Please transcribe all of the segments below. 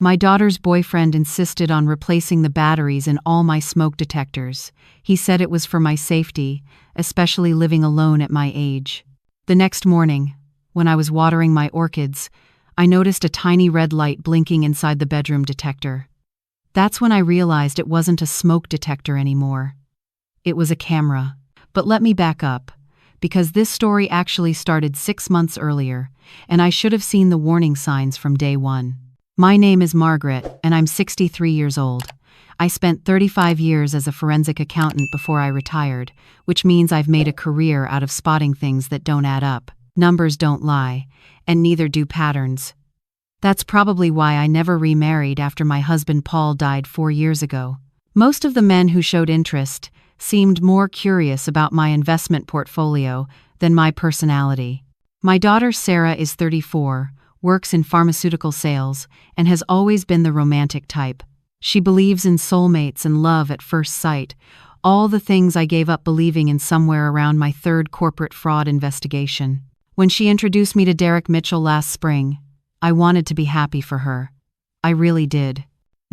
My daughter's boyfriend insisted on replacing the batteries in all my smoke detectors. He said it was for my safety, especially living alone at my age. The next morning, when I was watering my orchids, I noticed a tiny red light blinking inside the bedroom detector. That's when I realized it wasn't a smoke detector anymore. It was a camera. But let me back up, because this story actually started 6 months earlier, and I should have seen the warning signs from day one. My name is Margaret, and I'm 63 years old. I spent 35 years as a forensic accountant before I retired, which means I've made a career out of spotting things that don't add up. Numbers don't lie, and neither do patterns. That's probably why I never remarried after my husband Paul died 4 years ago. Most of the men who showed interest seemed more curious about my investment portfolio than my personality. My daughter Sarah is 34, works in pharmaceutical sales, and has always been the romantic type. She believes in soulmates and love at first sight, all the things I gave up believing in somewhere around my third corporate fraud investigation. When she introduced me to Derek Mitchell last spring, I wanted to be happy for her. I really did.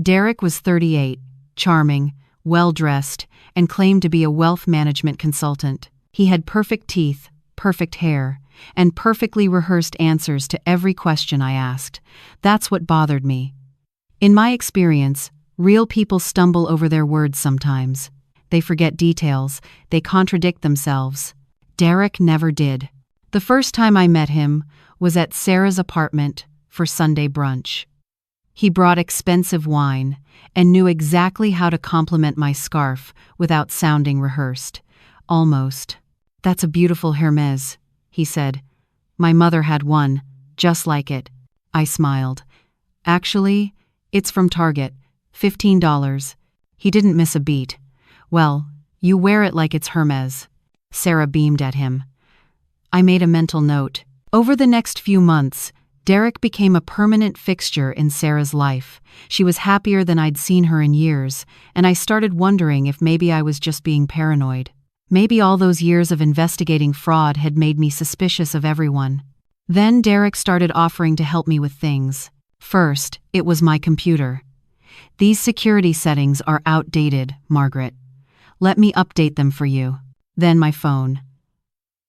Derek was 38, charming, well-dressed, and claimed to be a wealth management consultant. He had perfect teeth, perfect hair, and perfectly rehearsed answers to every question I asked. That's what bothered me. In my experience, real people stumble over their words sometimes. They forget details, they contradict themselves. Derek never did. The first time I met him was at Sarah's apartment for Sunday brunch. He brought expensive wine and knew exactly how to compliment my scarf without sounding rehearsed. Almost. "That's a beautiful Hermes," he said. "My mother had one, just like it." I smiled. "Actually, it's from Target, $15. He didn't miss a beat. "Well, you wear it like it's Hermes." Sarah beamed at him. I made a mental note. Over the next few months, Derek became a permanent fixture in Sarah's life. She was happier than I'd seen her in years, and I started wondering if maybe I was just being paranoid. Maybe all those years of investigating fraud had made me suspicious of everyone. Then Derek started offering to help me with things. First, it was my computer. "These security settings are outdated, Margaret. Let me update them for you." Then my phone.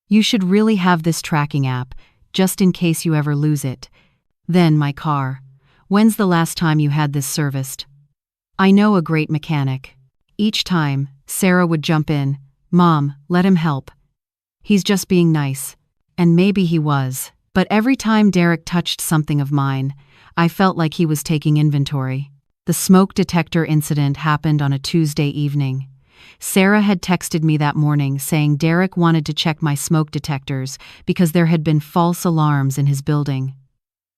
"You should really have this tracking app, just in case you ever lose it." Then my car. "When's the last time you had this serviced?" "I know a great mechanic." Each time, Sarah would jump in. "Mom, let him help. He's just being nice." And maybe he was. But every time Derek touched something of mine, I felt like he was taking inventory. The smoke detector incident happened on a Tuesday evening. Sarah had texted me that morning saying Derek wanted to check my smoke detectors because there had been false alarms in his building.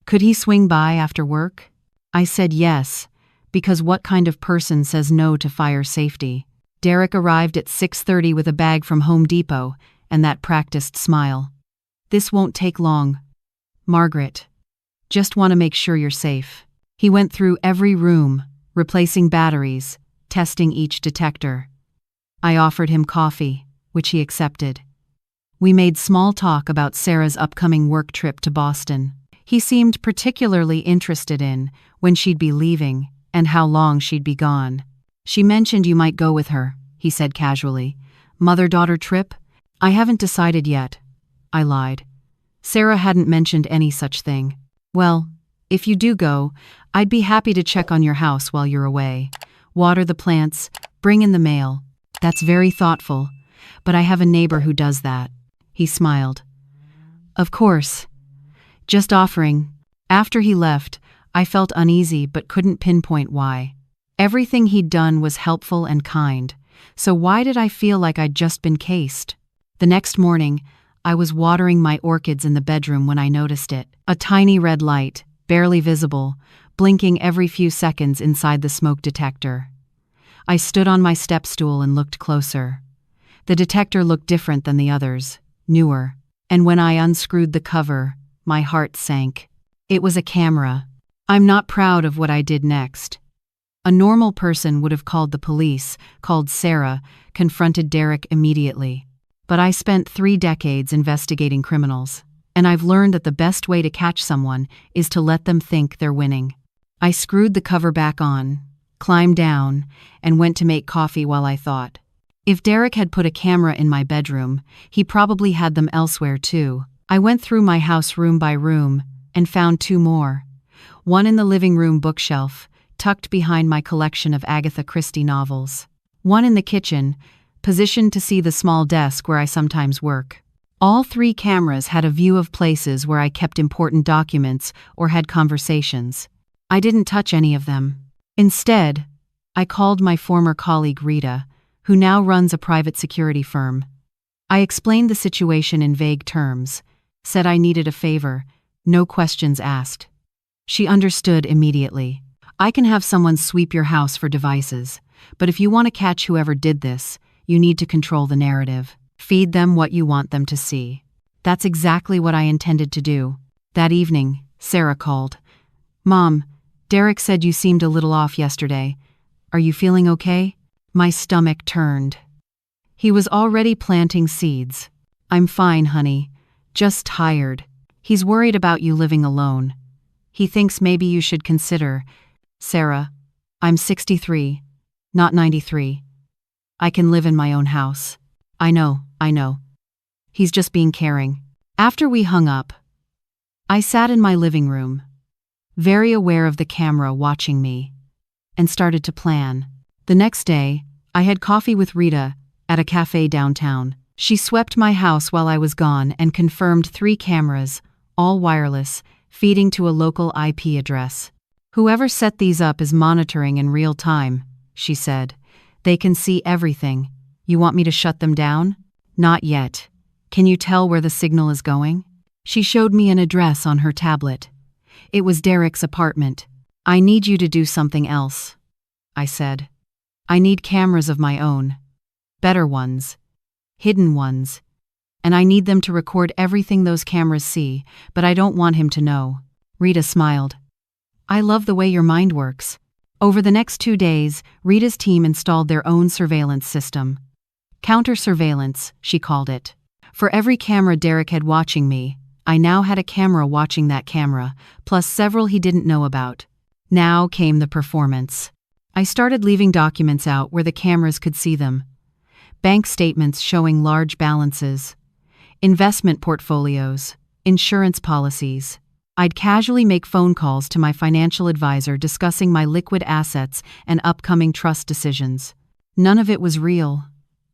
Could he swing by after work? I said yes, because what kind of person says no to fire safety? Derek arrived at 6:30 with a bag from Home Depot and that practiced smile. "This won't take long. Margaret, just want to make sure you're safe." He went through every room, replacing batteries, testing each detector. I offered him coffee, which he accepted. We made small talk about Sarah's upcoming work trip to Boston. He seemed particularly interested in when she'd be leaving and how long she'd be gone. "She mentioned you might go with her," he said casually. "Mother-daughter trip?" "I haven't decided yet," I lied. Sarah hadn't mentioned any such thing. "Well, if you do go, I'd be happy to check on your house while you're away. Water the plants, bring in the mail." "That's very thoughtful, but I have a neighbor who does that." He smiled. "Of course. Just offering." After he left, I felt uneasy but couldn't pinpoint why. Everything he'd done was helpful and kind, so why did I feel like I'd just been cased? The next morning, I was watering my orchids in the bedroom when I noticed it. A tiny red light, barely visible, blinking every few seconds inside the smoke detector. I stood on my step stool and looked closer. The detector looked different than the others, newer, and when I unscrewed the cover, my heart sank. It was a camera. I'm not proud of what I did next. A normal person would have called the police, called Sarah, confronted Derek immediately. But I spent 3 decades investigating criminals, and I've learned that the best way to catch someone is to let them think they're winning. I screwed the cover back on, climbed down, and went to make coffee while I thought. If Derek had put a camera in my bedroom, he probably had them elsewhere too. I went through my house room by room and found 2 more. One in the living room bookshelf, tucked behind my collection of Agatha Christie novels. One in the kitchen, positioned to see the small desk where I sometimes work. All 3 cameras had a view of places where I kept important documents or had conversations. I didn't touch any of them. Instead, I called my former colleague Rita, who now runs a private security firm. I explained the situation in vague terms, said I needed a favor, no questions asked. She understood immediately. I can have someone sweep your house for devices, but if you want to catch whoever did this, you need to control the narrative. Feed them what you want them to see. That's exactly what I intended to do. That evening, Sarah called. "Mom, Derek said you seemed a little off yesterday. Are you feeling okay?" My stomach turned. He was already planting seeds. "I'm fine, honey. Just tired. He's worried about you living alone. He thinks maybe you should consider." "Sarah, I'm 63, not 93. I can live in my own house." I know. He's just being caring." After we hung up, I sat in my living room, very aware of the camera watching me, and started to plan. The next day, I had coffee with Rita at a cafe downtown. She swept my house while I was gone and confirmed 3 cameras, all wireless, feeding to a local IP address. "Whoever set these up is monitoring in real time," she said. "They can see everything. You want me to shut them down?" "Not yet. Can you tell where the signal is going?" She showed me an address on her tablet. It was Derek's apartment. "I need you to do something else," I said. "I need cameras of my own. Better ones. Hidden ones. And I need them to record everything those cameras see, but I don't want him to know." Rita smiled. "I love the way your mind works." Over the next 2 days, Rita's team installed their own surveillance system. Counter-surveillance, she called it. For every camera Derek had watching me, I now had a camera watching that camera, plus several he didn't know about. Now came the performance. I started leaving documents out where the cameras could see them. Bank statements showing large balances, investment portfolios, insurance policies. I'd casually make phone calls to my financial advisor discussing my liquid assets and upcoming trust decisions. None of it was real.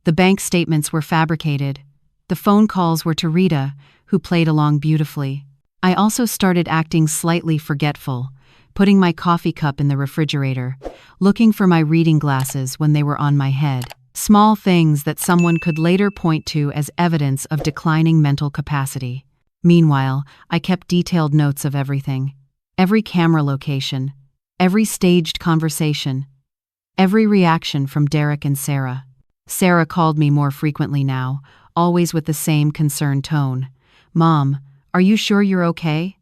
The bank statements were fabricated. The phone calls were to Rita, who played along beautifully. I also started acting slightly forgetful, putting my coffee cup in the refrigerator, looking for my reading glasses when they were on my head. Small things that someone could later point to as evidence of declining mental capacity. Meanwhile, I kept detailed notes of everything. Every camera location, every staged conversation, every reaction from Derek and Sarah. Sarah called me more frequently now, always with the same concerned tone. "Mom, are you sure you're okay?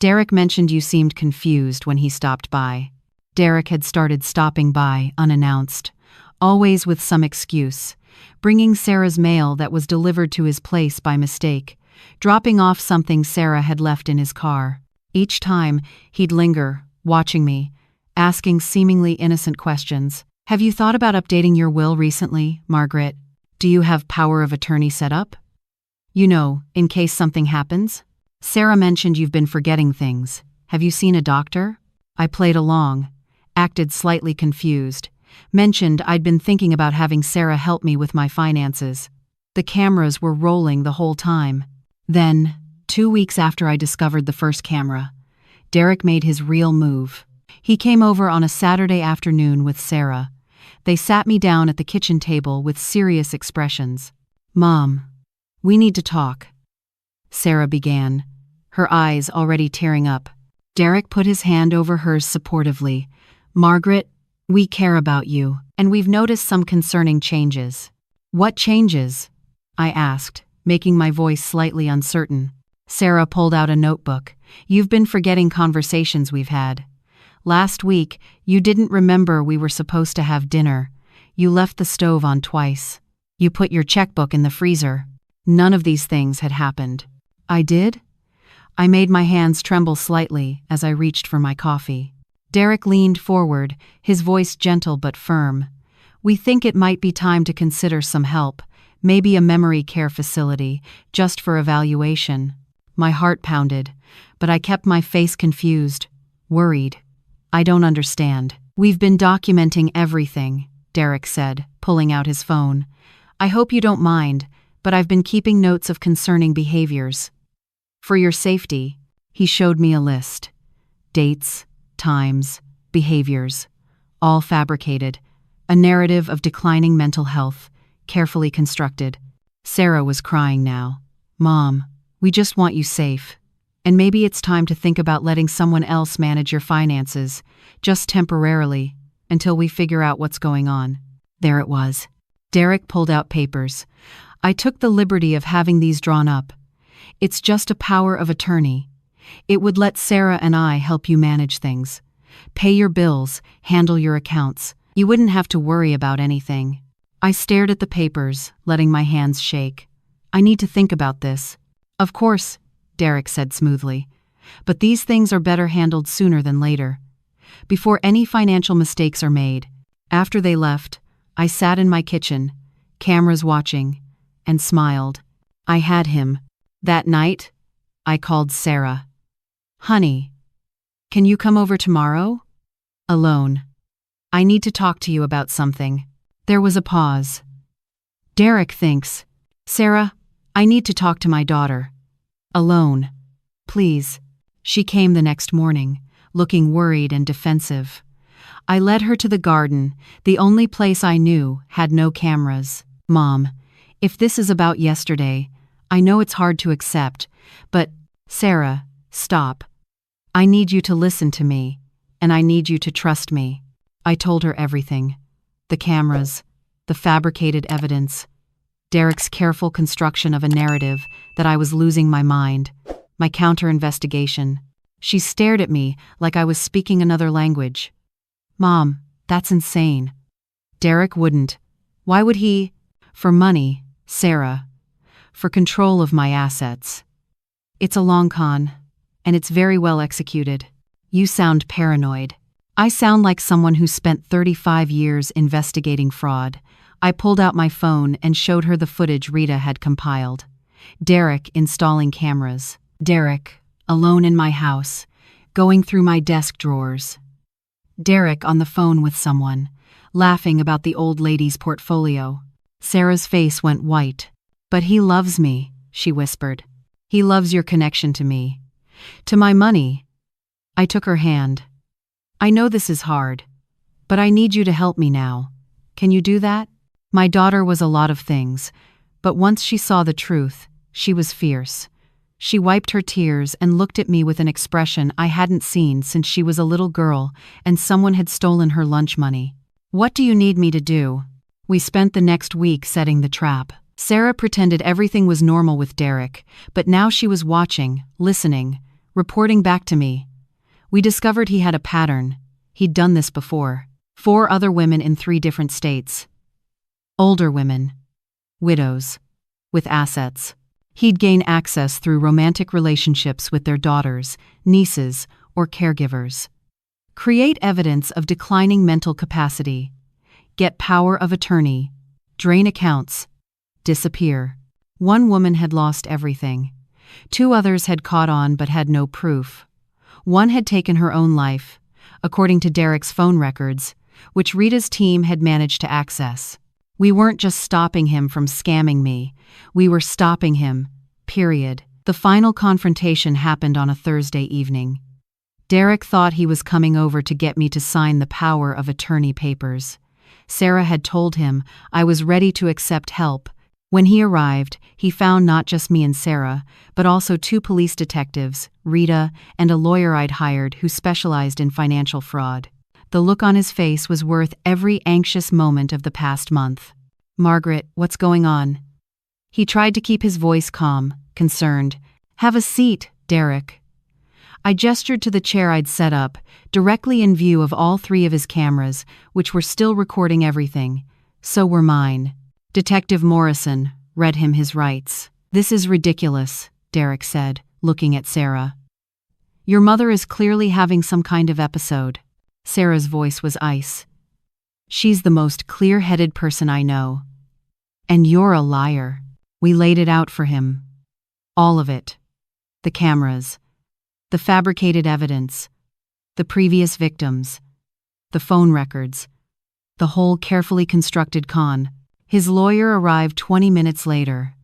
Derek mentioned you seemed confused when he stopped by." Derek had started stopping by unannounced, always with some excuse, bringing Sarah's mail that was delivered to his place by mistake, dropping off something Sarah had left in his car. Each time, he'd linger, watching me, asking seemingly innocent questions. "Have you thought about updating your will recently, Margaret? Do you have power of attorney set up? You know, in case something happens? Sarah mentioned you've been forgetting things. Have you seen a doctor?" I played along, acted slightly confused, mentioned I'd been thinking about having Sarah help me with my finances. The cameras were rolling the whole time. Then, 2 weeks after I discovered the first camera, Derek made his real move. He came over on a Saturday afternoon with Sarah. They sat me down at the kitchen table with serious expressions. "Mom, we need to talk," Sarah began, her eyes already tearing up. Derek put his hand over hers supportively. "Margaret, we care about you, and we've noticed some concerning changes." "What changes?" I asked, making my voice slightly uncertain. Sarah pulled out a notebook. "You've been forgetting conversations we've had. Last week, you didn't remember we were supposed to have dinner. You left the stove on twice. You put your checkbook in the freezer. None of these things had happened." "I did?" I made my hands tremble slightly as I reached for my coffee. Derek leaned forward, his voice gentle but firm. "We think it might be time to consider some help, maybe a memory care facility, just for evaluation." My heart pounded, but I kept my face confused, worried. "I don't understand." "We've been documenting everything," Derek said, pulling out his phone. "I hope you don't mind, but I've been keeping notes of concerning behaviors. For your safety." He showed me a list. Dates, times, behaviors, all fabricated. A narrative of declining mental health, carefully constructed. Sarah was crying now. "Mom, we just want you safe. And maybe it's time to think about letting someone else manage your finances, just temporarily, until we figure out what's going on." There it was. Derek pulled out papers. I took the liberty of having these drawn up. "It's just a power of attorney. It would let Sarah and I help you manage things. Pay your bills, handle your accounts. You wouldn't have to worry about anything." I stared at the papers, letting my hands shake. "I need to think about this." "Of course," Derek said smoothly. "But these things are better handled sooner than later, before any financial mistakes are made." After they left, I sat in my kitchen, cameras watching, and smiled. I had him. That night, I called Sarah. "Honey, can you come over tomorrow?" "Alone. I need to talk to you about something." There was a pause. "Derek thinks." "Sarah, I need to talk to my daughter." "Alone. Please." She came the next morning, looking worried and defensive. I led her to the garden, the only place I knew had no cameras. "Mom, if this is about yesterday, I know it's hard to accept, but..." "Sarah, stop. I need you to listen to me, and I need you to trust me." I told her everything. The cameras, the fabricated evidence, Derek's careful construction of a narrative that I was losing my mind, my counter-investigation. She stared at me like I was speaking another language. "Mom, that's insane." "Derek wouldn't." "Why would he?" "For money, Sarah. For control of my assets. It's a long con, and it's very well executed." "You sound paranoid." "I sound like someone who spent 35 years investigating fraud." I pulled out my phone and showed her the footage Rita had compiled. Derek installing cameras. Derek, alone in my house, going through my desk drawers. Derek on the phone with someone, laughing about the old lady's portfolio. Sarah's face went white. "But he loves me," she whispered. "He loves your connection to me. To my money." I took her hand. "I know this is hard, but I need you to help me now. Can you do that?" My daughter was a lot of things, but once she saw the truth, she was fierce. She wiped her tears and looked at me with an expression I hadn't seen since she was a little girl and someone had stolen her lunch money. "What do you need me to do?" We spent the next week setting the trap. Sarah pretended everything was normal with Derek, but now she was watching, listening, reporting back to me. We discovered he had a pattern. He'd done this before. 4 other women in 3 different states. Older women. Widows. With assets. He'd gain access through romantic relationships with their daughters, nieces, or caregivers. Create evidence of declining mental capacity. Get power of attorney. Drain accounts. Disappear. 1 woman had lost everything. 2 others had caught on but had no proof. 1 had taken her own life, according to Derek's phone records, which Rita's team had managed to access. We weren't just stopping him from scamming me, we were stopping him, period. The final confrontation happened on a Thursday evening. Derek thought he was coming over to get me to sign the power of attorney papers. Sarah had told him I was ready to accept help. When he arrived, he found not just me and Sarah, but also 2 police detectives, Rita, and a lawyer I'd hired who specialized in financial fraud. The look on his face was worth every anxious moment of the past month. "Margaret, what's going on?" He tried to keep his voice calm, concerned. "Have a seat, Derek." I gestured to the chair I'd set up, directly in view of all 3 of his cameras, which were still recording everything. So were mine. Detective Morrison read him his rights. "This is ridiculous," Derek said, looking at Sarah. "Your mother is clearly having some kind of episode." Sarah's voice was ice. "She's the most clear-headed person I know. And you're a liar." We laid it out for him. All of it. The cameras. The fabricated evidence. The previous victims. The phone records. The whole carefully constructed con. His lawyer arrived 20 minutes later.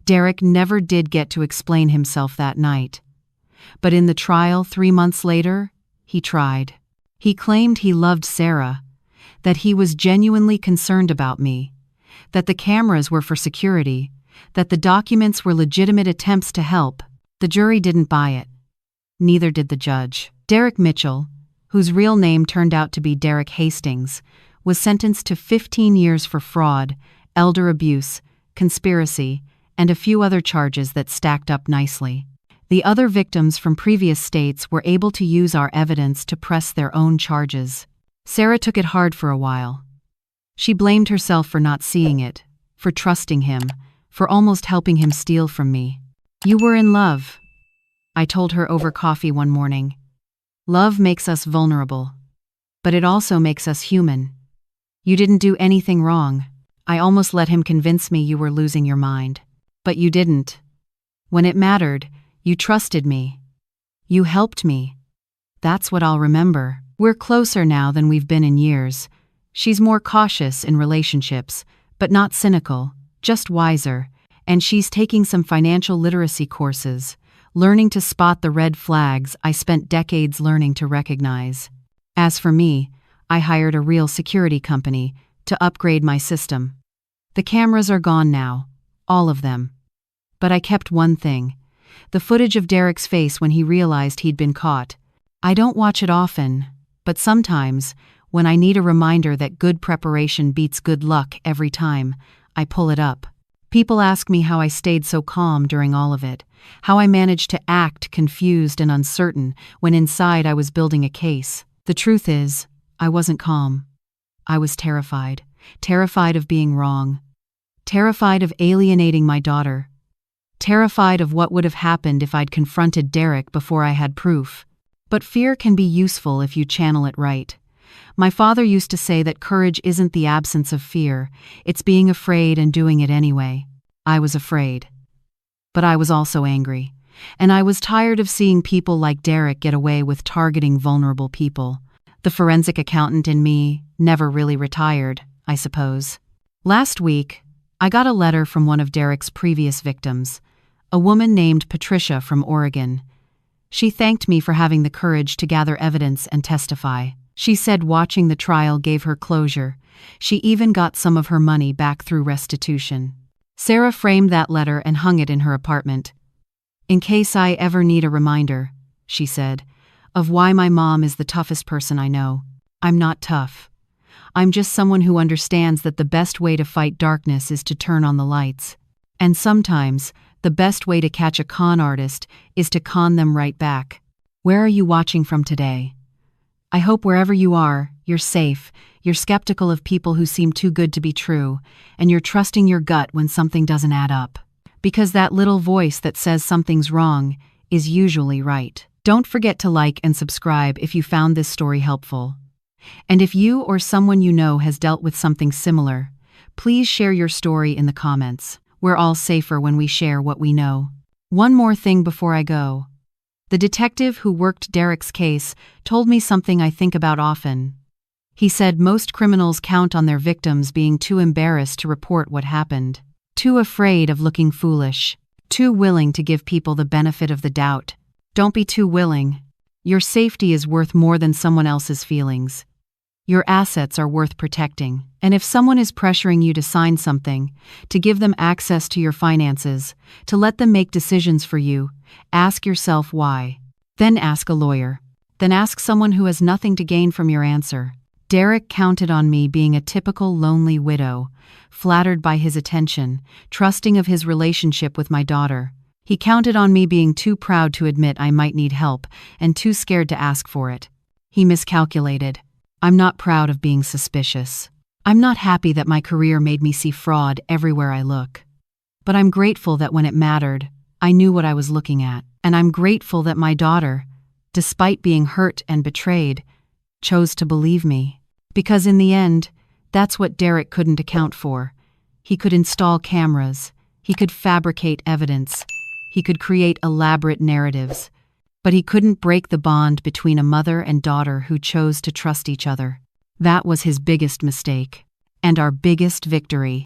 Derek never did get to explain himself that night. But in the trial 3 months later, he tried. He claimed he loved Sarah, that he was genuinely concerned about me, that the cameras were for security, that the documents were legitimate attempts to help. The jury didn't buy it. Neither did the judge. Derek Mitchell, whose real name turned out to be Derek Hastings, was sentenced to 15 years for fraud, elder abuse, conspiracy, and a few other charges that stacked up nicely. The other victims from previous states were able to use our evidence to press their own charges. Sarah took it hard for a while. She blamed herself for not seeing it, for trusting him, for almost helping him steal from me. "You were in love," I told her over coffee one morning. "Love makes us vulnerable, but it also makes us human. You didn't do anything wrong. I almost let him convince me you were losing your mind. But you didn't. When it mattered, you trusted me. You helped me. That's what I'll remember." We're closer now than we've been in years. She's more cautious in relationships, but not cynical, just wiser, and she's taking some financial literacy courses, learning to spot the red flags I spent decades learning to recognize. As for me, I hired a real security company to upgrade my system. The cameras are gone now, all of them. But I kept one thing: the footage of Derek's face when he realized he'd been caught. I don't watch it often, but sometimes, when I need a reminder that good preparation beats good luck every time, I pull it up. People ask me how I stayed so calm during all of it, how I managed to act confused and uncertain when inside I was building a case. The truth is, I wasn't calm. I was terrified. Terrified of being wrong. Terrified of alienating my daughter. Terrified of what would have happened if I'd confronted Derek before I had proof. But fear can be useful if you channel it right. My father used to say that courage isn't the absence of fear, it's being afraid and doing it anyway. I was afraid. But I was also angry. And I was tired of seeing people like Derek get away with targeting vulnerable people. The forensic accountant in me never really retired, I suppose. Last week, I got a letter from one of Derek's previous victims, a woman named Patricia from Oregon. She thanked me for having the courage to gather evidence and testify. She said watching the trial gave her closure. She even got some of her money back through restitution. Sarah framed that letter and hung it in her apartment. "In case I ever need a reminder," she said, "of why my mom is the toughest person I know. I'm not tough. I'm just someone who understands that the best way to fight darkness is to turn on the lights. And sometimes, the best way to catch a con artist is to con them right back." Where are you watching from today? I hope wherever you are, you're safe, you're skeptical of people who seem too good to be true, and you're trusting your gut when something doesn't add up. Because that little voice that says something's wrong is usually right. Don't forget to like and subscribe if you found this story helpful. And if you or someone you know has dealt with something similar, please share your story in the comments. We're all safer when we share what we know. One more thing before I go. The detective who worked Derek's case told me something I think about often. He said most criminals count on their victims being too embarrassed to report what happened, too afraid of looking foolish, too willing to give people the benefit of the doubt. Don't be too willing. Your safety is worth more than someone else's feelings. Your assets are worth protecting, and if someone is pressuring you to sign something, to give them access to your finances, to let them make decisions for you, ask yourself why. Then ask a lawyer. Then ask someone who has nothing to gain from your answer. Derek counted on me being a typical lonely widow, flattered by his attention, trusting of his relationship with my daughter. He counted on me being too proud to admit I might need help and too scared to ask for it. He miscalculated. I'm not proud of being suspicious. I'm not happy that my career made me see fraud everywhere I look. But I'm grateful that when it mattered, I knew what I was looking at. And I'm grateful that my daughter, despite being hurt and betrayed, chose to believe me. Because in the end, that's what Derek couldn't account for. He could install cameras, he could fabricate evidence, he could create elaborate narratives, but he couldn't break the bond between a mother and daughter who chose to trust each other. That was his biggest mistake, and our biggest victory.